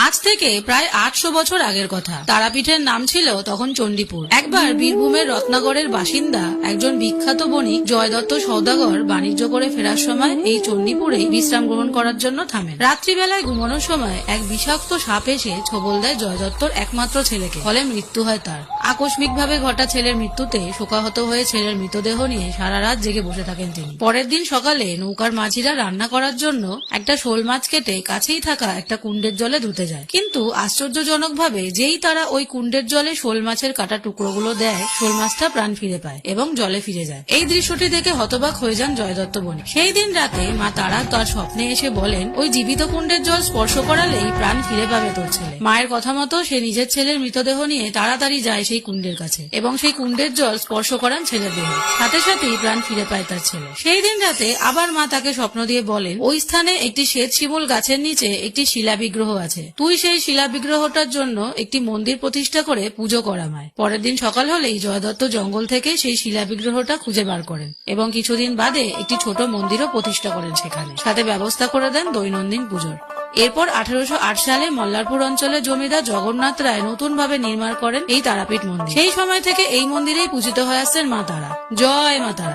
আজ থেকে প্রায় ৮০০ বছর আগের কথা। তারাপীঠের নাম ছিল তখন চণ্ডীপুর। একবার বীরভূমের রত্নাগড়ের বাসিন্দা একজন বিখ্যাত বণিক জয়দত্ত সওদাগর বাণিজ্য করে ফেরার সময় এই চণ্ডীপুরে বিশ্রাম গ্রহণ করার জন্য থামেন। রাত্রিবেলায় ঘুমানোর সময় এক বিষাক্ত সাপ এসে ছোবল দেয় জয়দত্তর একমাত্র ছেলেকে, ফলে মৃত্যু হয় তার। আকস্মিকভাবে ঘটা ছেলের মৃত্যুতে শোকাহত হয়ে ছেলের মৃতদেহ নিয়ে সারা রাত জেগে বসে থাকেন তিনি। পরের দিন সকালে নৌকার মাঝিরা রান্না করার জন্য একটা শোল মাছ কেটে কাছেই থাকা একটা কুণ্ডের জলে ধুতে যায়। কিন্তু আশ্চর্যজনকভাবে যেই তারা ওই কুণ্ডের জলে শোল মাছের কাটা টুকরোগুলো দেয়, শোল মাছটা প্রাণ ফিরে পায় এবং জলে ফিরে যায়। এই দৃশ্যটি দেখে হতবাক হয়ে যান জয়দত্ত বণিক। সেই দিন রাতে মা তারা তার স্বপ্নে এসে বলেন, ওই জীবিত কুণ্ডের জল স্পর্শ করালেই প্রাণ ফিরে পাবে তোর ছেলে। মায়ের কথা মতো সে নিজের ছেলের মৃতদেহ নিয়ে তাড়াতাড়ি যায় সেই কুণ্ডের কাছে এবং সেই কুণ্ডের জল স্পর্শ করান ছেলের দেহে। সাথে সাথেই প্রাণ ফিরে পায় তার ছেলে। সেই দিন রাতে আবার মা তাকে স্বপ্ন দিয়ে বলেন, ওই স্থানে একটি শ্বেত শিমুল গাছের নিচে একটি শিলা বিগ্রহ আছে, তুই সেই শিলা বিগ্রহটার জন্য একটি মন্দির প্রতিষ্ঠা করে পুজো করা মায়। পরের দিন সকাল হলেই জয়দত্ত জঙ্গল থেকে সেই শিলা বিগ্রহটা খুঁজে বার করেন এবং কিছুদিন বাদে একটি ছোট মন্দিরও প্রতিষ্ঠা করেন সেখানে, সাথে ব্যবস্থা করে দেন দৈনন্দিন পুজোর। এরপর 1808 সালে মল্লারপুর অঞ্চলের জমিদার জগন্নাথ রায় নতুন ভাবে নির্মাণ করেন এই তারাপীঠ মন্দির। সেই সময় থেকে এই মন্দিরেই পূজিত হয়ে আসছেন মা তারা। জয় মা তারা।